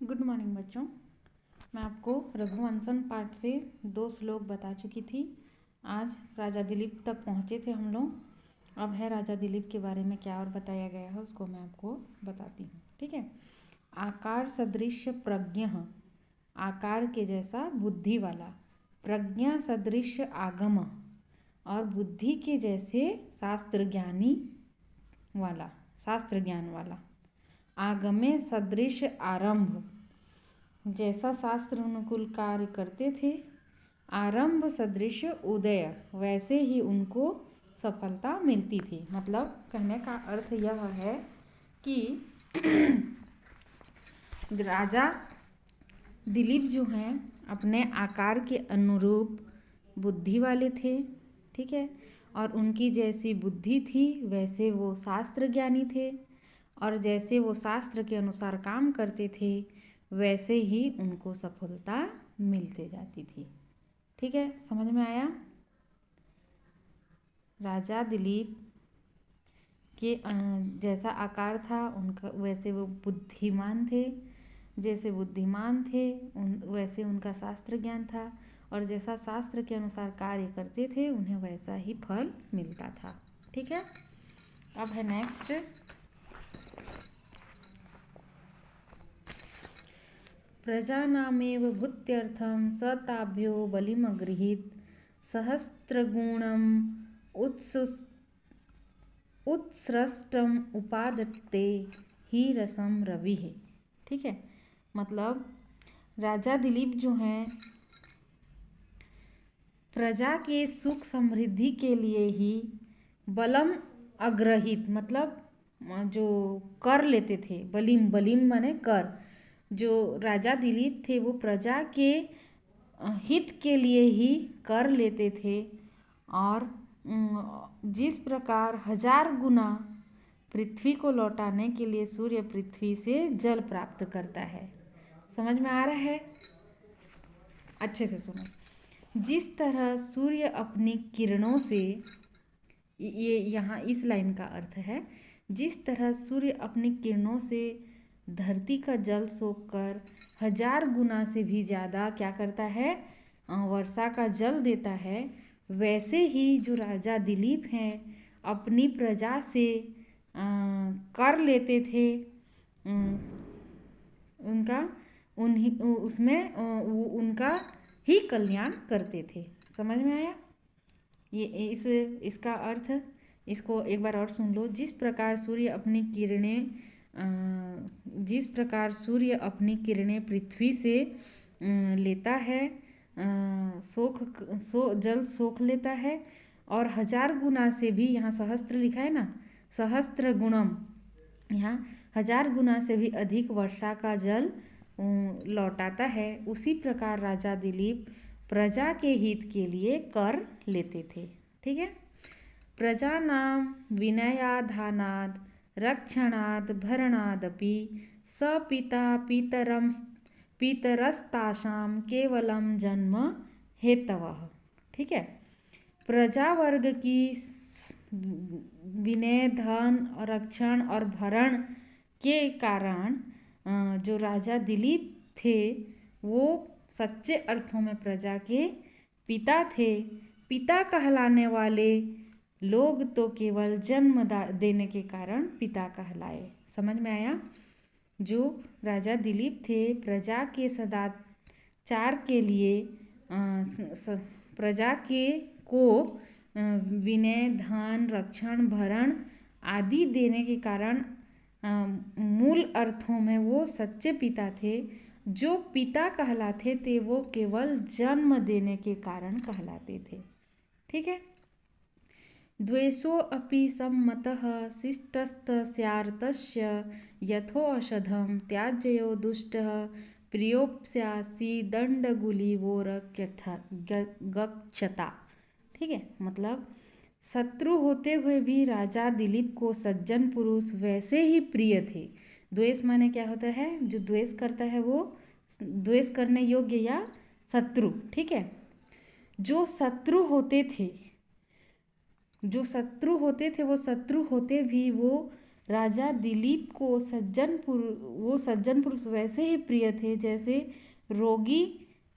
Good morning बच्चों। मैं आपको रघुवंशन पाठ से 2 श्लोक बता चुकी थी। आज राजा दिलीप तक पहुँचे थे हम लोग। अब है राजा दिलीप के बारे में क्या और बताया गया है उसको मैं आपको बताती हूँ। ठीक है। आकार सदृश प्रज्ञ, आकार के जैसा बुद्धि वाला, प्रज्ञा सदृश आगम और बुद्धि के जैसे शास्त्र ज्ञानी वाला, शास्त्र ज्ञान वाला, आगमे सदृश आरंभ, जैसा शास्त्र अनुकूल कार्य करते थे, आरंभ सदृश उदय, वैसे ही उनको सफलता मिलती थी। मतलब कहने का अर्थ यह है कि राजा दिलीप जो हैं अपने आकार के अनुरूप बुद्धि वाले थे। ठीक है। और उनकी जैसी बुद्धि थी वैसे वो शास्त्र ज्ञानी थे, और जैसे वो शास्त्र के अनुसार काम करते थे वैसे ही उनको सफलता मिलते जाती थी। ठीक है, समझ में आया। राजा दिलीप के जैसा आकार था उनका, वैसे वो बुद्धिमान थे, जैसे बुद्धिमान थे वैसे उनका शास्त्र ज्ञान था, और जैसा शास्त्र के अनुसार कार्य करते थे उन्हें वैसा ही फल मिलता था। ठीक है। अब है नेक्स्ट, प्रजानामेव भूत्यर्थं सताभ्यो बलिमगृहीत सहस्त्रगुणम् उत्सृष्टम उपादत्ते ही रसम रवि है। ठीक है। मतलब राजा दिलीप जो हैं प्रजा के सुख समृद्धि के लिए ही बलम अग्रहित, मतलब जो कर लेते थे, बलिम, बलिम माने कर, जो राजा दिलीप थे वो प्रजा के हित के लिए ही कर लेते थे, और जिस प्रकार 1000 गुना पृथ्वी को लौटाने के लिए सूर्य पृथ्वी से जल प्राप्त करता है। समझ में आ रहा है? अच्छे से सुनो। जिस तरह सूर्य अपनी किरणों से, ये यहाँ इस लाइन का अर्थ है, जिस तरह सूर्य अपनी किरणों से धरती का जल सोखकर 1000 गुना से भी ज़्यादा क्या करता है, वर्षा का जल देता है, वैसे ही जो राजा दिलीप हैं अपनी प्रजा से कर लेते थे, उनका उसमें उनका ही कल्याण करते थे। समझ में आया? ये इसका अर्थ, इसको एक बार और सुन लो। जिस प्रकार सूर्य अपनी किरणें पृथ्वी से लेता है, जल सोख लेता है, और 1000 गुना से भी, यहाँ सहस्त्र लिखा है ना, सहस्त्र गुणम, यहाँ 1000 गुना से भी अधिक वर्षा का जल लौटाता है। उसी प्रकार राजा दिलीप प्रजा के हित के लिए कर लेते थे। ठीक है। प्रजानाम विनयाधानाद रक्षणाद भरणादपि सपिता पितरस्तासाम केवलम जन्म हेतवः। ठीक है। प्रजा वर्ग की विनय, धन, रक्षण और भरण के कारण जो राजा दिलीप थे वो सच्चे अर्थों में प्रजा के पिता थे। पिता कहलाने वाले लोग तो केवल जन्म देने के कारण पिता कहलाए। समझ में आया? जो राजा दिलीप थे प्रजा के सदाचार के लिए, प्रजा को विनय, धन, रक्षण, भरण आदि देने के कारण मूल अर्थों में वो सच्चे पिता थे। जो पिता कहलाते थे वो केवल जन्म देने के कारण कहलाते थे। ठीक है। द्वेषो अपि सम्मतः शिष्टस्तस्यार्तस्य यथोषधं त्याज्यो दुष्टः प्रियोप्स्यासि दंडगुलिवोरगच्छता। ठीक है। मतलब शत्रु होते हुए भी राजा दिलीप को सज्जन पुरुष वैसे ही प्रिय थे। द्वेष माने क्या होता है? जो द्वेष करता है वो द्वेष करने योग्य या शत्रु। ठीक है। जो शत्रु होते थे वो शत्रु होते भी वो राजा दिलीप को वो सज्जन पुरुष वैसे ही प्रिय थे जैसे रोगी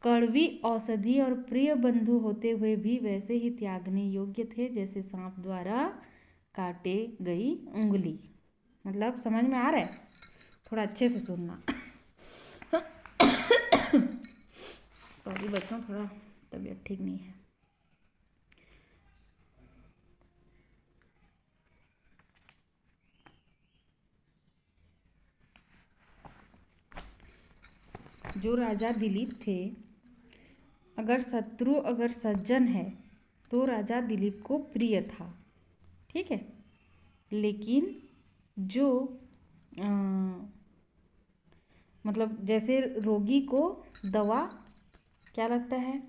कड़वी औषधि और प्रिय बंधु होते हुए भी वैसे ही त्यागने योग्य थे जैसे सांप द्वारा काटे गई उंगली। मतलब समझ में आ रहा है? थोड़ा अच्छे से सुनना। सॉरी बच्चों, थोड़ा तबीयत ठीक नहीं है। जो राजा दिलीप थे, अगर शत्रु अगर सज्जन है तो राजा दिलीप को प्रिय था, ठीक है। लेकिन जो मतलब जैसे रोगी को दवा क्या लगता है,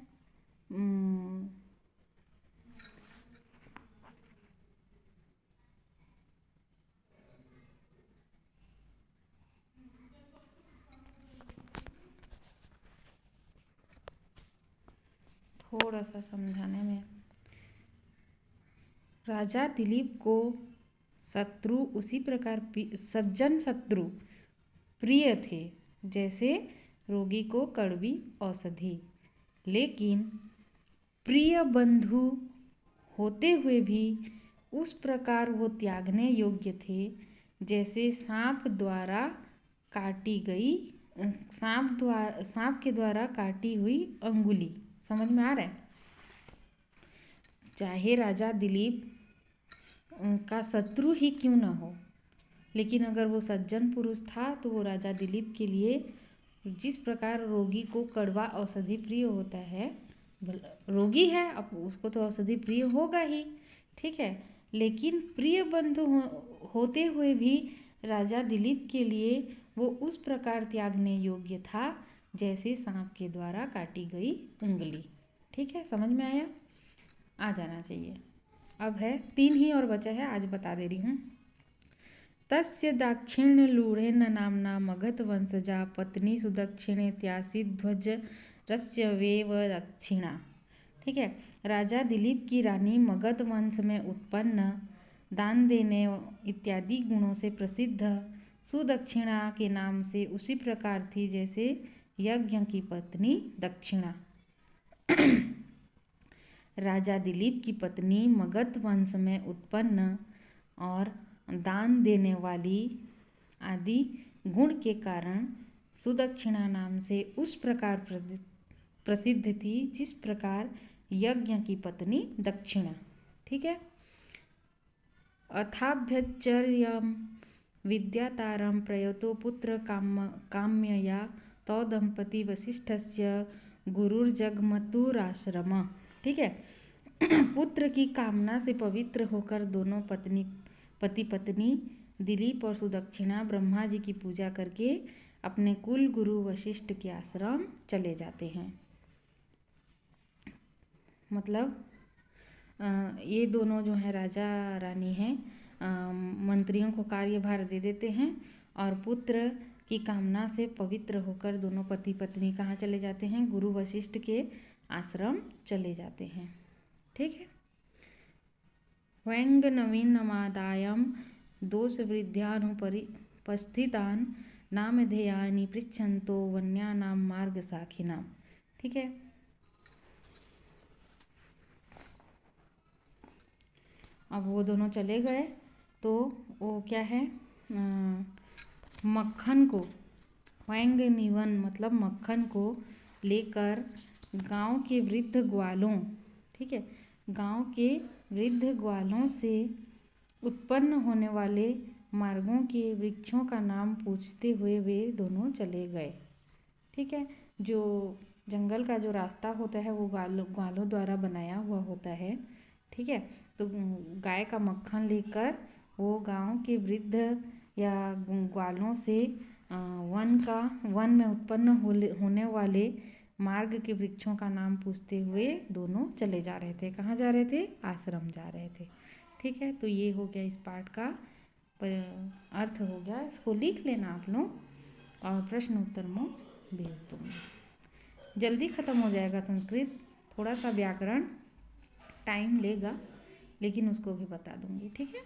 थोड़ा सा समझाने में, राजा दिलीप को शत्रु उसी प्रकार सज्जन शत्रु प्रिय थे जैसे रोगी को कड़वी औषधि, लेकिन प्रिय बंधु होते हुए भी उस प्रकार वो त्यागने योग्य थे जैसे सांप के द्वारा काटी हुई अंगुली। समझ में आ रहा है? चाहे राजा दिलीप का शत्रु ही क्यों न हो, लेकिन अगर वो सज्जन पुरुष था तो वो राजा दिलीप के लिए जिस प्रकार रोगी को कड़वा औषधि प्रिय होता है, रोगी है अब उसको तो औषधि प्रिय होगा ही, ठीक है। लेकिन प्रिय बंधु होते हुए भी राजा दिलीप के लिए वो उस प्रकार त्यागने योग्य था जैसे सांप के द्वारा काटी गई उंगली। ठीक है, समझ में आया? आ जाना चाहिए। अब है 3 ही और बचा है, आज बता दे रही हूँ। तस्य दाक्षिण्यलूढ़ेन नाम्ना मगध वंशजा पत्नी सुदक्षिणेत्यासी ध्वज रस्यवेव दक्षिणा। ठीक है, राजा दिलीप की रानी मगध वंश में उत्पन्न, दान देने इत्यादि गुणों से प्रसिद्ध सुदक्षिणा के नाम से उसी प्रकार थी जैसे यज्ञ की पत्नी दक्षिणा। राजा दिलीप की पत्नी मगध वंश में उत्पन्न और दान देने वाली आदि गुण के कारण सुदक्षिणा नाम से उस प्रकार प्रसिद्ध थी जिस प्रकार यज्ञ की पत्नी दक्षिणा। ठीक है। अथाभ्यचर्यम विद्यातारम प्रयतो पुत्र काम्यया तौ दंपति वशिष्ठस्य गुरुर्जगमतुराश्रम। ठीक है। पुत्र की कामना से पवित्र होकर दोनों पति पत्नी दिलीप और सुदक्षिणा ब्रह्मा जी की पूजा करके अपने कुल गुरु वशिष्ठ के आश्रम चले जाते हैं। मतलब ये दोनों जो हैं राजा रानी हैं, मंत्रियों को कार्यभार दे देते हैं और पुत्र की कामना से पवित्र होकर दोनों पति पत्नी कहाँ चले जाते हैं? गुरु वशिष्ठ के आश्रम चले जाते हैं। ठीक है। वैंग नवीनमादायम दोष वृद्ध्यानुपस्थितान नामधेयानि पृच्छन्तो वन्यानाम मार्ग साखिनाम। ठीक है। अब वो दोनों चले गए तो वो क्या है, मक्खन को, वैंग निवन मतलब मक्खन को लेकर गांव के वृद्ध ग्वालों, ठीक है, गांव के वृद्ध ग्वालों से उत्पन्न होने वाले मार्गों के वृक्षों का नाम पूछते हुए वे दोनों चले गए। ठीक है। जो जंगल का जो रास्ता होता है वो ग्वालों द्वारा बनाया हुआ होता है। ठीक है। तो गाय का मक्खन लेकर वो गांव के वृद्ध या ग्वालों से वन में उत्पन्न होने वाले मार्ग के वृक्षों का नाम पूछते हुए दोनों चले जा रहे थे। कहाँ जा रहे थे? आश्रम जा रहे थे। ठीक है। तो ये हो गया इस पाठ का अर्थ हो गया। इसको लिख लेना आप लोग और प्रश्न उत्तर में भेज दूँगी। जल्दी ख़त्म हो जाएगा संस्कृत, थोड़ा सा व्याकरण टाइम लेगा लेकिन उसको भी बता दूँगी। ठीक है।